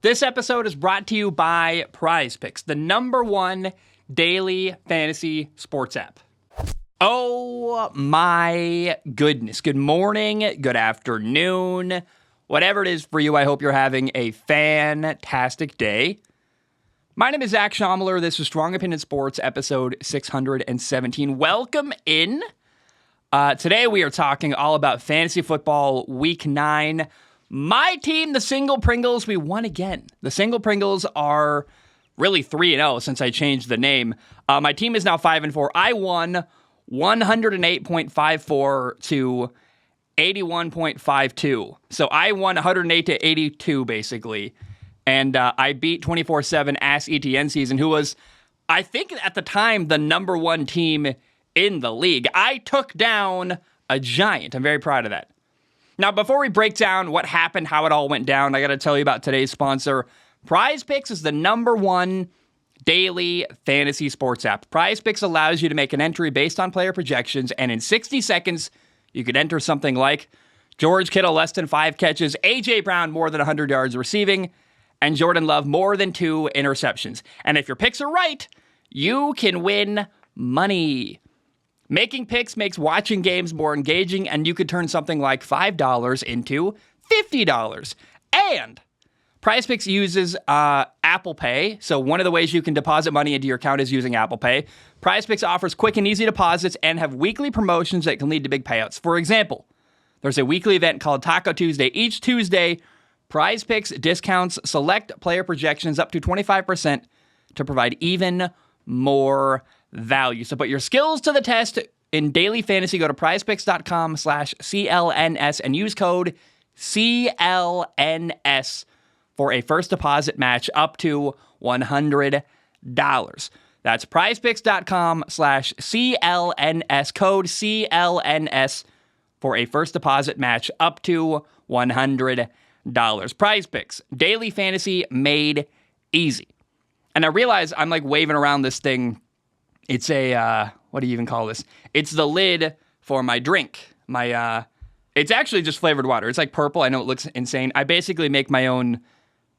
This episode is brought to you by Prize Picks, the #1 daily fantasy sports app. Oh my goodness. Good morning, good afternoon, whatever it is for you. I hope you're having a fantastic day. My name is Zach Schomler. This is Strong Opinion Sports, episode 617. Welcome in. Today we are talking all about fantasy football week 9. My team, the Single Pringles, we won again. The Single Pringles are really 3-0 since I changed the name. My team is now 5-4. I won 108.54 to 81.52. So I won 108 to 82, basically. And I beat 24/7 Ask ETN Season, who was, I think at the time, the #1 team in the league. I took down a giant. I'm very proud of that. Now, before we break down what happened, how it all went down, I got to tell you about today's sponsor. Prize Picks is the #1 daily fantasy sports app. Prize Picks allows you to make an entry based on player projections, and in 60 seconds, you could enter something like George Kittle less than 5 catches, A.J. Brown more than 100 yards receiving, and Jordan Love more than 2 interceptions. And if your picks are right, you can win money. Making picks makes watching games more engaging, and you could turn something like $5 into $50. And Prize Picks uses Apple Pay, so one of the ways you can deposit money into your account is using Apple Pay. Prize Picks offers quick and easy deposits and have weekly promotions that can lead to big payouts. For example, there's a weekly event called Taco Tuesday. Each Tuesday, Prize Picks discounts select player projections up to 25% to provide even more value. So put your skills to the test in daily fantasy. Go to prizepicks.com/CLNS and use code CLNS for a first deposit match up to $100. That's prizepicks.com/CLNS, code CLNS for a first deposit match up to $100. Prize Picks, daily fantasy made easy. And I realize I'm like waving around this thing. It's a, what do you even call this? It's the lid for my drink. It's actually just flavored water. It's like purple. I know it looks insane. I basically make my own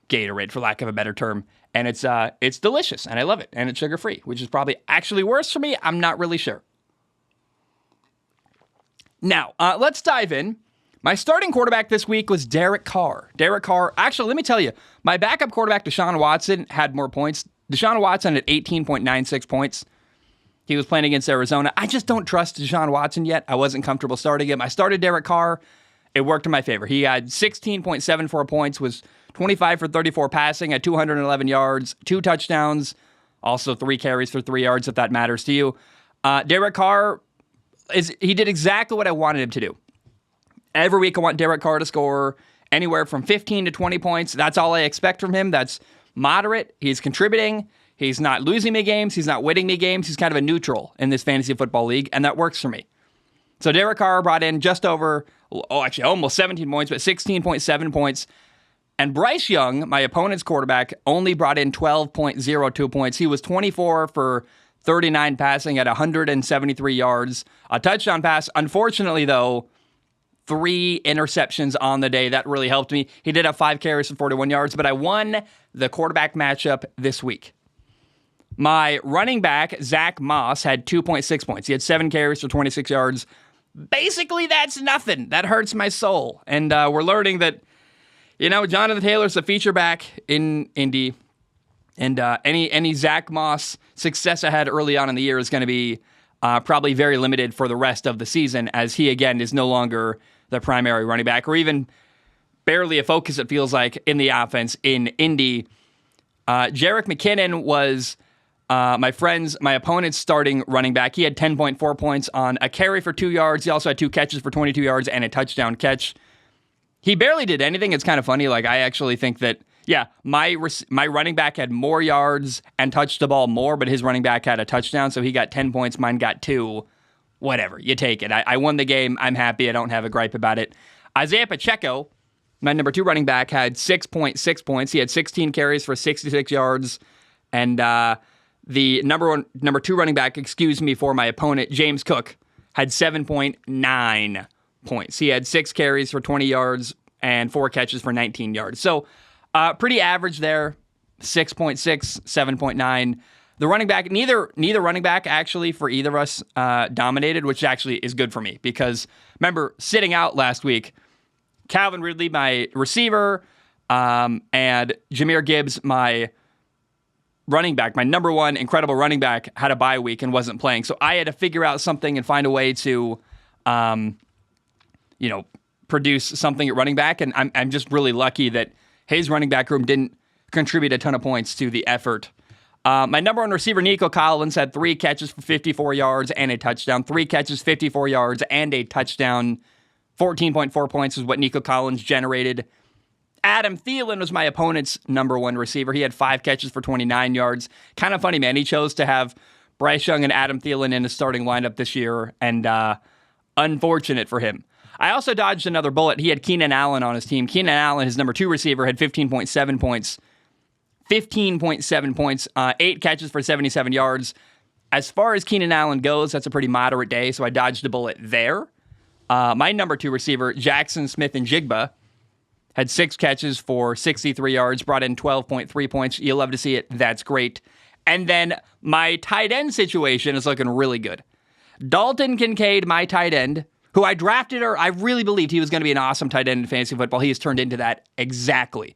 Gatorade, for lack of a better term. And it's delicious, and I love it. And it's sugar-free, which is probably actually worse for me. I'm not really sure. Now, let's dive in. My starting quarterback this week was Derek Carr. Actually, let me tell you, my backup quarterback, Deshaun Watson, had more points. Deshaun Watson had 18.96 points. He was playing against Arizona. I just don't trust Deshaun Watson yet. I wasn't comfortable starting him. I started Derek Carr. It worked in my favor. He had 16.74 points, was 25 for 34 passing, had 211 yards, 2 touchdowns, also 3 carries for 3 yards, if that matters to you. Derek Carr, he did exactly what I wanted him to do. Every week I want Derek Carr to score anywhere from 15 to 20 points. That's all I expect from him. That's moderate. He's contributing. He's not losing me games. He's not winning me games. He's kind of a neutral in this fantasy football league, and that works for me. So Derek Carr brought in just over, almost 17 points, but 16.7 points. And Bryce Young, my opponent's quarterback, only brought in 12.02 points. He was 24 for 39 passing at 173 yards. A touchdown pass. Unfortunately, though, 3 interceptions on the day. That really helped me. He did have 5 carries for 41 yards, but I won the quarterback matchup this week. My running back, Zach Moss, had 2.6 points. He had 7 carries for 26 yards. Basically, that's nothing. That hurts my soul. And we're learning that, Jonathan Taylor's a feature back in Indy. And any Zach Moss success I had early on in the year is going to be probably very limited for the rest of the season, as he, again, is no longer the primary running back, or even barely a focus, it feels like, in the offense in Indy. Jerick McKinnon was my opponent's starting running back. He had 10.4 points on a carry for 2 yards. He also had 2 catches for 22 yards and a touchdown catch. He barely did anything. It's kind of funny. Like, I actually think that, my running back had more yards and touched the ball more, but his running back had a touchdown, so he got 10 points. Mine got 2. Whatever. You take it. I won the game. I'm happy. I don't have a gripe about it. Isaiah Pacheco, my number 2 running back, had 6.6 points. He had 16 carries for 66 yards, and the number 2 running back, for my opponent, James Cook, had 7.9 points. He had 6 carries for 20 yards and 4 catches for 19 yards. So Pretty average there, 6.6, 7.9. The running back, neither running back actually for either of us dominated, which actually is good for me because remember sitting out last week, Calvin Ridley, my receiver, and Jahmyr Gibbs, my running back, my number one incredible running back, had a bye week and wasn't playing. So I had to figure out something and find a way to, produce something at running back. And I'm just really lucky that his running back room didn't contribute a ton of points to the effort. My number one receiver, Nico Collins, had 3 catches for 54 yards and a touchdown. 3 catches, 54 yards, and a touchdown. 14.4 points is what Nico Collins generated. Adam Thielen was my opponent's number one receiver. He had 5 catches for 29 yards. Kind of funny, man. He chose to have Bryce Young and Adam Thielen in his starting lineup this year, and unfortunate for him. I also dodged another bullet. He had Keenan Allen on his team. Keenan Allen, his number 2 receiver, had 15.7 points. 15.7 points, 8 catches for 77 yards. As far as Keenan Allen goes, that's a pretty moderate day, so I dodged a bullet there. My number 2 receiver, Jackson Smith-Njigba, had 6 catches for 63 yards, brought in 12.3 points. You love to see it. That's great. And then my tight end situation is looking really good. Dalton Kincaid, my tight end, who I drafted, or I really believed he was going to be an awesome tight end in fantasy football. He has turned into that exactly.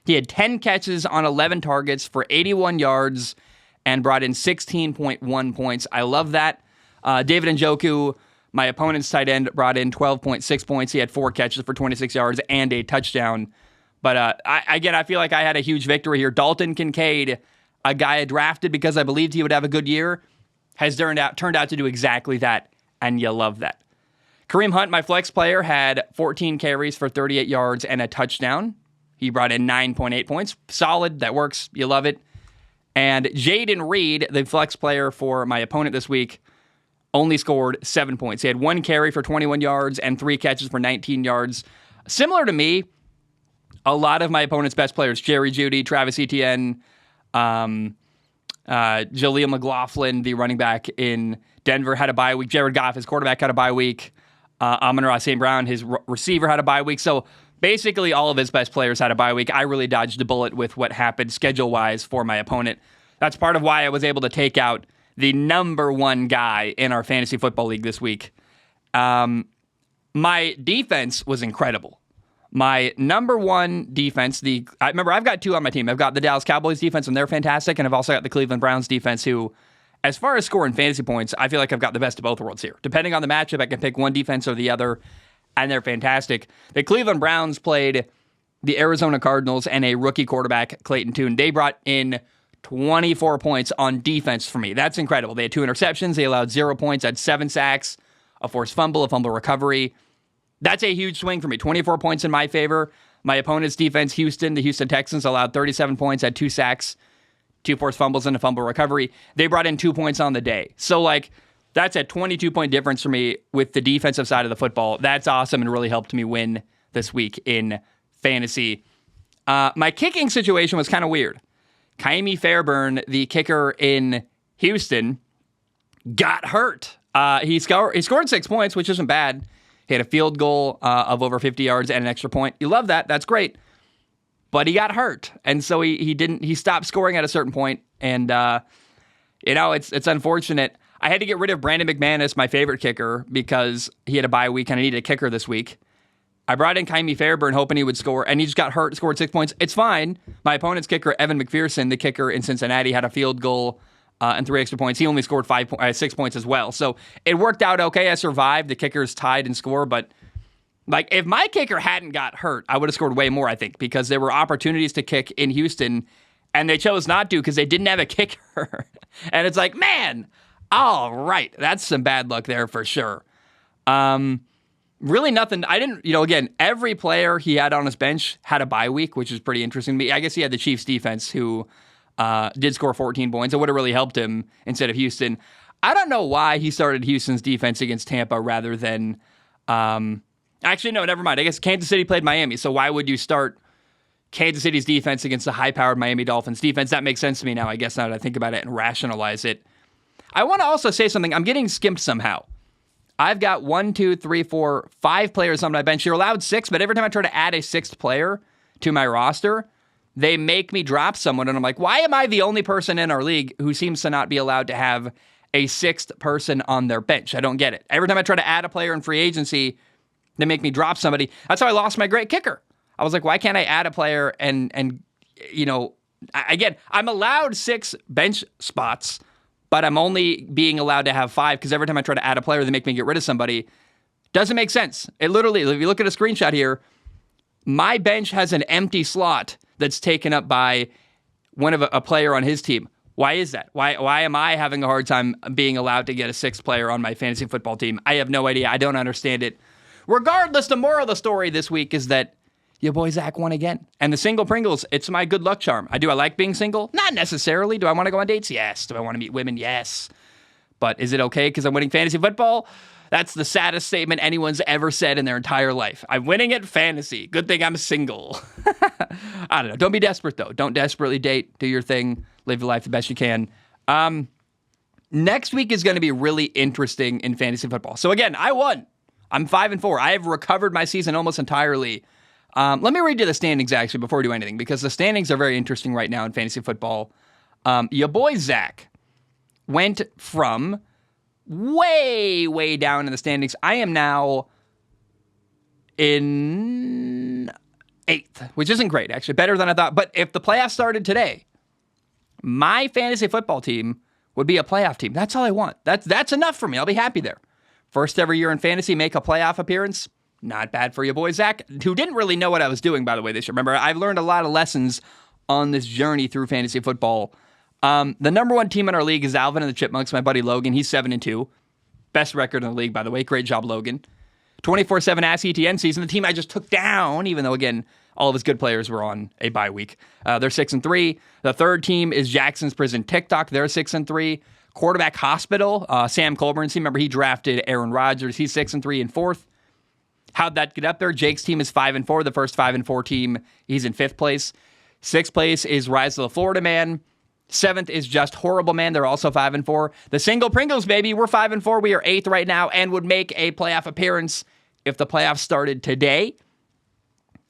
He had 10 catches on 11 targets for 81 yards and brought in 16.1 points. I love that. David Njoku, my opponent's tight end, brought in 12.6 points. He had 4 catches for 26 yards and a touchdown. But I feel like I had a huge victory here. Dalton Kincaid, a guy I drafted because I believed he would have a good year, has turned out to do exactly that, and you love that. Kareem Hunt, my flex player, had 14 carries for 38 yards and a touchdown. He brought in 9.8 points. Solid. That works. You love it. And Jaden Reed, the flex player for my opponent this week, only scored 7 points. He had 1 carry for 21 yards and 3 catches for 19 yards. Similar to me, a lot of my opponent's best players, Jerry Jeudy, Travis Etienne, Jaleel McLaughlin, the running back in Denver, had a bye week. Jared Goff, his quarterback, had a bye week. Amon-Ra St. Brown, his receiver, had a bye week. So basically all of his best players had a bye week. I really dodged a bullet with what happened schedule-wise for my opponent. That's part of why I was able to take out the number 1 guy in our fantasy football league this week. My defense was incredible. My number 1 defense, remember, I've got 2 on my team. I've got the Dallas Cowboys defense, and they're fantastic, and I've also got the Cleveland Browns defense, who, as far as scoring fantasy points, I feel like I've got the best of both worlds here. Depending on the matchup, I can pick one defense or the other, and they're fantastic. The Cleveland Browns played the Arizona Cardinals and a rookie quarterback, Clayton Tune. They brought in 24 points on defense for me. That's incredible. They had 2 interceptions. They allowed 0 points, had 7 sacks, a forced fumble, a fumble recovery. That's a huge swing for me. 24 points in my favor. My opponent's defense, Houston, the Houston Texans, allowed 37 points, had 2 sacks, 2 forced fumbles, and a fumble recovery. They brought in 2 points on the day. So, that's a 22-point difference for me with the defensive side of the football. That's awesome and really helped me win this week in fantasy. My kicking situation was kind of weird. Kaimi Fairburn, the kicker in Houston, got hurt. He scored 6 points, which isn't bad. He had a field goal of over 50 yards and an extra point. You love that. That's great. But he got hurt, and so he stopped scoring at a certain point, and it's unfortunate. I had to get rid of Brandon McManus, my favorite kicker, because he had a bye week and I needed a kicker this week. I brought in Kaimi Fairburn hoping he would score, and he just got hurt, scored 6 points. It's fine. My opponent's kicker, Evan McPherson, the kicker in Cincinnati, had a field goal and 3 extra points. He only scored 6 points as well. So it worked out okay. I survived. The kickers tied in score, but if my kicker hadn't got hurt, I would have scored way more, I think, because there were opportunities to kick in Houston, and they chose not to because they didn't have a kicker. And it's man, all right, that's some bad luck there for sure. Really nothing. I didn't, again, every player he had on his bench had a bye week, which is pretty interesting to me. I guess he had the Chiefs defense who did score 14 points. It would have really helped him instead of Houston. I don't know why he started Houston's defense against Tampa rather than, actually, no, never mind. I guess Kansas City played Miami. So why would you start Kansas City's defense against the high-powered Miami Dolphins defense? That makes sense to me now, I guess, now that I think about it and rationalize it. I want to also say something. I'm getting skimped somehow. I've got 1, 2, 3, 4, 5 players on my bench. You're allowed 6, but every time I try to add a 6th player to my roster, they make me drop someone, and I'm like, why am I the only person in our league who seems to not be allowed to have a sixth person on their bench? I don't get it. Every time I try to add a player in free agency, they make me drop somebody. That's how I lost my great kicker. I was like, why can't I add a player and again, I'm allowed 6 bench spots, but I'm only being allowed to have 5 because every time I try to add a player, they make me get rid of somebody. Doesn't make sense. It literally, if you look at a screenshot here, my bench has an empty slot that's taken up by one of a player on his team. Why is that? Why am I having a hard time being allowed to get a 6th player on my fantasy football team? I have no idea. I don't understand it. Regardless, the moral of the story this week is that your boy Zach won again. And the single Pringles, it's my good luck charm. I like being single? Not necessarily. Do I want to go on dates? Yes. Do I want to meet women? Yes. But is it okay because I'm winning fantasy football? That's the saddest statement anyone's ever said in their entire life. I'm winning at fantasy. Good thing I'm single. I don't know. Don't be desperate, though. Don't desperately date. Do your thing. Live your life the best you can. Next week is going to be really interesting in fantasy football. So again, I won. I'm 5-4. I have recovered my season almost entirely. Let me read you the standings, actually, before we do anything, because the standings are very interesting right now in fantasy football. Your boy Zach went from way down in the standings. I am now in 8th, which isn't great, actually. Better than I thought. But if the playoffs started today, my fantasy football team would be a playoff team. That's all I want. That's enough for me. I'll be happy there. First ever year in fantasy, make a playoff appearance. Not bad for your boy Zach, who didn't really know what I was doing, by the way, this year. Remember, I've learned a lot of lessons on this journey through fantasy football. The number 1 team in our league is Alvin and the Chipmunks, my buddy Logan. He's 7-2. Best record in the league, by the way. Great job, Logan. 24/7 Ask ETN season. The team I just took down, even though, again, all of his good players were on a bye week. They're 6-3. The third team is Jackson's Prison TikTok. They're 6-3. Quarterback Hospital, Sam Colburn's team. Remember, he drafted Aaron Rodgers. He's 6-3 in 4th. How'd that get up there? Jake's team is 5-4. The first 5-4 team, he's in 5th place. 6th place is Rise of the Florida Man. 7th is Just Horrible Man. They're also 5-4. The Single Pringles, baby, we're 5-4. We are 8th right now and would make a playoff appearance if the playoffs started today.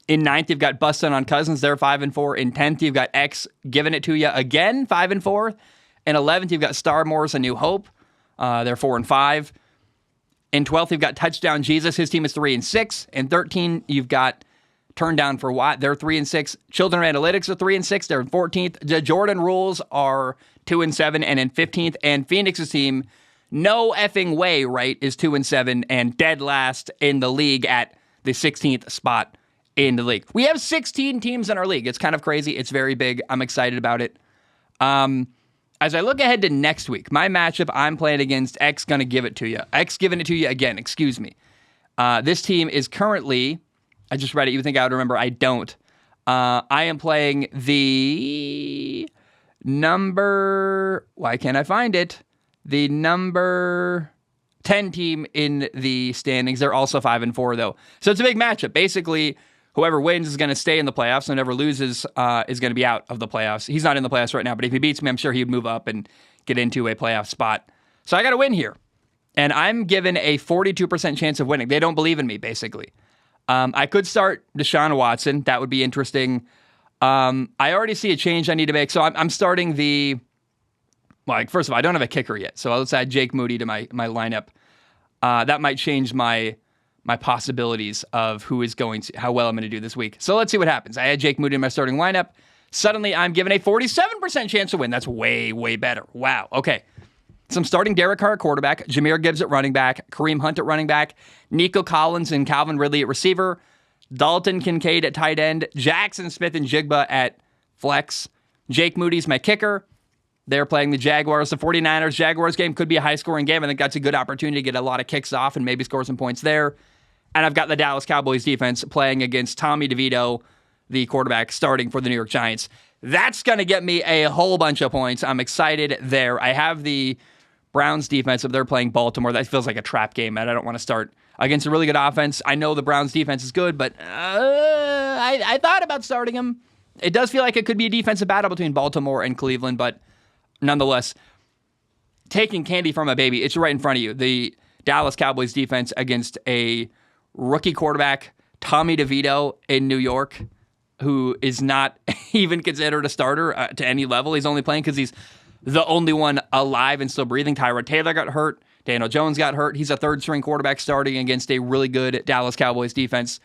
In 9th, you've got Bustin' on Cousins. They're 5-4. In 10th, you've got X giving it to you again, 5-4. In 11th, you've got Star Wars A New Hope. They're 4-5. In 12th, you've got Touchdown Jesus. His team is 3-6. In 13, you've got Turn Down for What. They're 3-6. Children Analytics are 3-6. They're in 14th. The Jordan Rules are 2-7 and in 15th. And Phoenix's team, no effing way, right, is 2-7 and dead last in the league at the 16th spot in the league. We have 16 teams in our league. It's kind of crazy. It's very big. I'm excited about it. As I look ahead to next week, my matchup I'm playing against X gonna give it to you. X giving it to you again, excuse me. This team is currently, I just read it, you would think I would remember, I don't. I am playing the number, why can't I find it? The number 10 team in the standings. They're also 5-4 though. So it's a big matchup. Basically, whoever wins is going to stay in the playoffs, and whoever loses is going to be out of the playoffs. He's not in the playoffs right now, but if he beats me, I'm sure he'd move up and get into a playoff spot. So I got to win here. And I'm given a 42% chance of winning. They don't believe in me, basically. I could start Deshaun Watson. That would be interesting. I already see a change I need to make. So I'm starting the... Well, first of all, I don't have a kicker yet. So let's add Jake Moody to my lineup. That might change my possibilities of how well I'm going to do this week. So let's see what happens. I had Jake Moody in my starting lineup. Suddenly, I'm given a 47% chance to win. That's way better. Wow. Okay. So I'm starting Derek Carr at quarterback, Jahmyr Gibbs at running back, Kareem Hunt at running back, Nico Collins and Calvin Ridley at receiver, Dalton Kincaid at tight end, Jackson Smith and Jigba at flex. Jake Moody's my kicker. They're playing the Jaguars. The 49ers Jaguars game could be a high-scoring game. I think that's a good opportunity to get a lot of kicks off and maybe score some points there. And I've got the Dallas Cowboys defense playing against Tommy DeVito, the quarterback, starting for the New York Giants. That's going to get me a whole bunch of points. I'm excited there. I have the Browns defense. If they're playing Baltimore, that feels like a trap game, and I don't want to start against a really good offense. I know the Browns defense is good, but I thought about starting them. It does feel like it could be a defensive battle between Baltimore and Cleveland, but nonetheless, taking candy from a baby, it's right in front of you. The Dallas Cowboys defense against a rookie quarterback, Tommy DeVito in New York. who is not even considered a starter to any level. He's only playing because he's the only one alive and still breathing. Tyrod Taylor got hurt. Daniel Jones got hurt. He's a third-string quarterback starting against a really good Dallas Cowboys defense.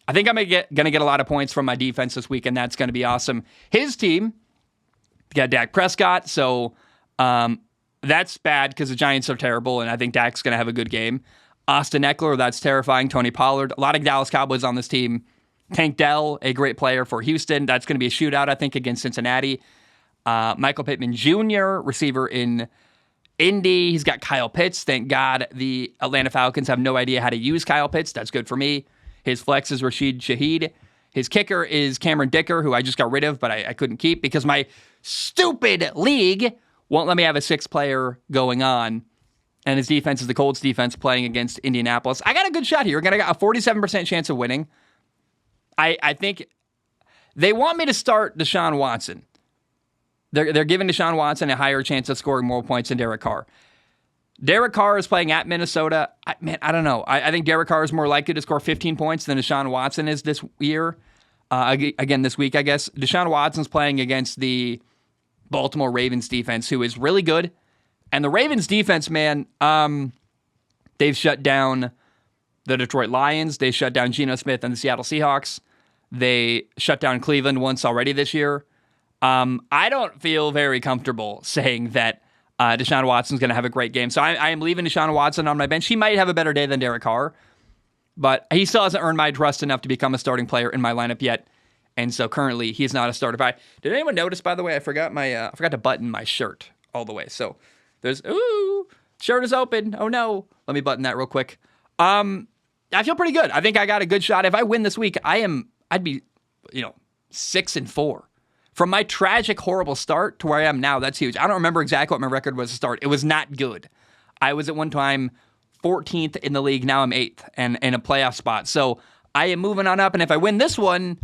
I think I'm going to get a lot of points from my defense this week, and that's going to be awesome. His team got Dak Prescott, so that's bad because the Giants are terrible, and I think Dak's going to have a good game. Austin Eckler, that's terrifying. Tony Pollard, a lot of Dallas Cowboys on this team. Tank Dell, a great player for Houston. That's going to be a shootout, I think, against Cincinnati. Michael Pittman Jr., receiver in Indy. He's got Kyle Pitts. Thank God the Atlanta Falcons have no idea how to use Kyle Pitts. That's good for me. His flex is Rashid Shaheed. His kicker is Cameron Dicker, who I just got rid of, but I couldn't keep because my stupid league won't let me have a sixth player going on. And his defense is the Colts defense playing against Indianapolis. I got a good shot here. I got a 47% chance of winning. I think they want me to start Deshaun Watson. They're giving Deshaun Watson a higher chance of scoring more points than Derek Carr. Derek Carr is playing at Minnesota. I don't know. I think Derek Carr is more likely to score 15 points than Deshaun Watson is this year. Again, this week, I guess. Deshaun Watson's playing against the Baltimore Ravens defense, who is really good. And the Ravens defense, man, they've shut down the Detroit Lions. They shut down Geno Smith and the Seattle Seahawks. They shut down Cleveland once already this year. I don't feel very comfortable saying that Deshaun Watson's going to have a great game. So I am leaving Deshaun Watson on my bench. He might have a better day than Derek Carr, but he still hasn't earned my trust enough to become a starting player in my lineup yet. And so currently he's not a starter. Did anyone notice, by the way, I forgot to button my shirt all the way. So there's, shirt is open. Oh no. Let me button that real quick. I feel pretty good. I think I got a good shot. If I win this week, I'd be, 6-4. From my tragic, horrible start to where I am now, that's huge. I don't remember exactly what my record was to start. It was not good. I was at one time 14th in the league. Now I'm 8th and in a playoff spot. So I am moving on up. And if I win this one,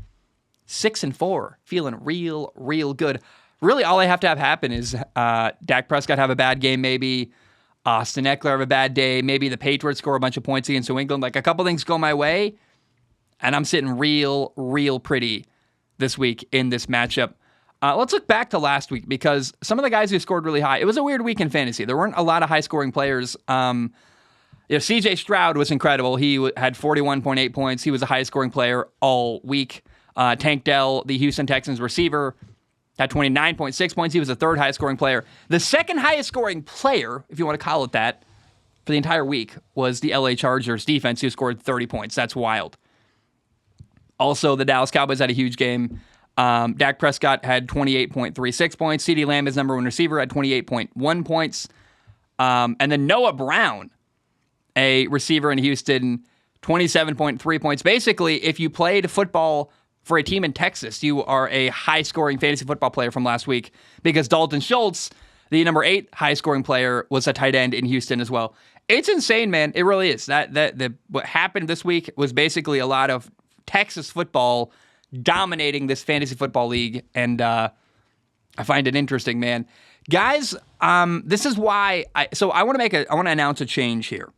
6-4, feeling real good. Really, all I have to have happen is Dak Prescott have a bad game, maybe Austin Eckler have a bad day, maybe the Patriots score a bunch of points against New England. Like a couple things go my way, and I'm sitting real pretty this week in this matchup. Let's look back to last week because some of the guys who scored really high, it was a weird week in fantasy. There weren't a lot of high-scoring players. C.J. Stroud was incredible. He had 41.8 points. He was a high-scoring player all week. Tank Dell, the Houston Texans receiver, had 29.6 points. He was the third highest-scoring player. The second highest-scoring player, if you want to call it that, for the entire week was the LA Chargers defense, who scored 30 points. That's wild. Also, the Dallas Cowboys had a huge game. Dak Prescott had 28.36 points. CeeDee Lamb, his number one receiver, had 28.1 points. And then Noah Brown, a receiver in Houston, 27.3 points. Basically, if you played football for a team in Texas, you are a high-scoring fantasy football player from last week because Dalton Schultz, the number 8 high-scoring player, was a tight end in Houston as well. It's insane, man. It really is. What happened this week was basically a lot of Texas football dominating this fantasy football league, and I find it interesting, man. Guys, this is why I want to announce a change here.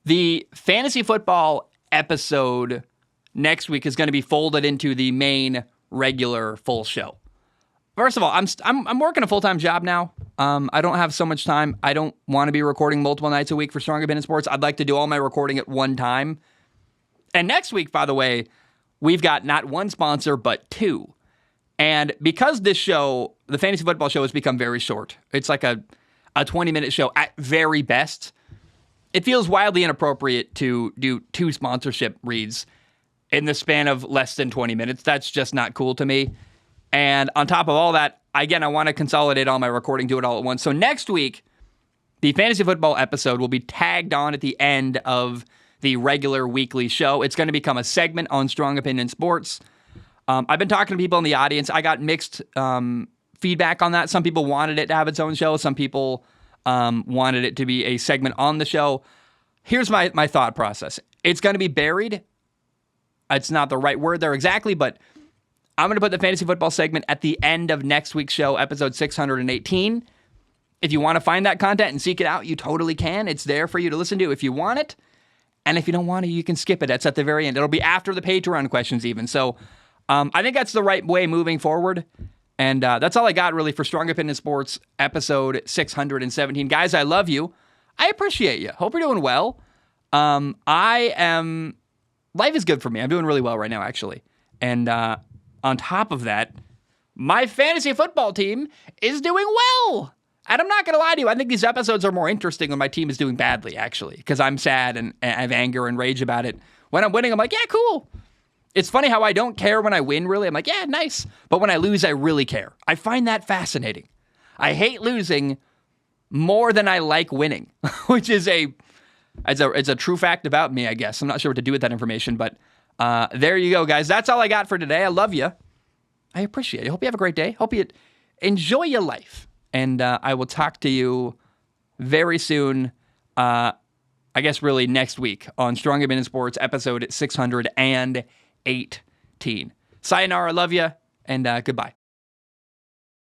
The fantasy football episode next week is going to be folded into the main regular full show. First of all, I'm working a full-time job now. I don't have so much time. I don't want to be recording multiple nights a week for Strong Opinion Sports. I'd like to do all my recording at one time. And next week, by the way, we've got not one sponsor, but 2. And because this show, the fantasy football show, has become very short, it's like a 20-minute show at very best, it feels wildly inappropriate to do 2 sponsorship reads in the span of less than 20 minutes. That's just not cool to me. And on top of all that, again, I want to consolidate all my recording, do it all at once. So next week, the fantasy football episode will be tagged on at the end of the regular weekly show. It's going to become a segment on Strong Opinion Sports. I've been talking to people in the audience. I got mixed feedback on that. Some people wanted it to have its own show. Some people wanted it to be a segment on the show. Here's my thought process. It's going to be buried. It's not the right word there exactly, but I'm going to put the fantasy football segment at the end of next week's show, episode 618. If you want to find that content and seek it out, you totally can. It's there for you to listen to if you want it. And if you don't want to, you can skip it. That's at the very end. It'll be after the Patreon questions even. So I think that's the right way moving forward. And that's all I got really for Strong Opinion Sports episode 617. Guys, I love you. I appreciate you. Hope you're doing well. Life is good for me. I'm doing really well right now, actually. And on top of that, my fantasy football team is doing well. And I'm not going to lie to you. I think these episodes are more interesting when my team is doing badly, actually, because I'm sad and I have anger and rage about it. When I'm winning, I'm like, yeah, cool. It's funny how I don't care when I win, really. I'm like, yeah, nice. But when I lose, I really care. I find that fascinating. I hate losing more than I like winning, which is it's a true fact about me, I guess. I'm not sure what to do with that information, but there you go, guys. That's all I got for today. I love you. I appreciate it. I hope you have a great day. Hope you enjoy your life. And I will talk to you very soon, I guess really next week on Strong Opinion Sports episode 618. Sayonara, love you, and goodbye.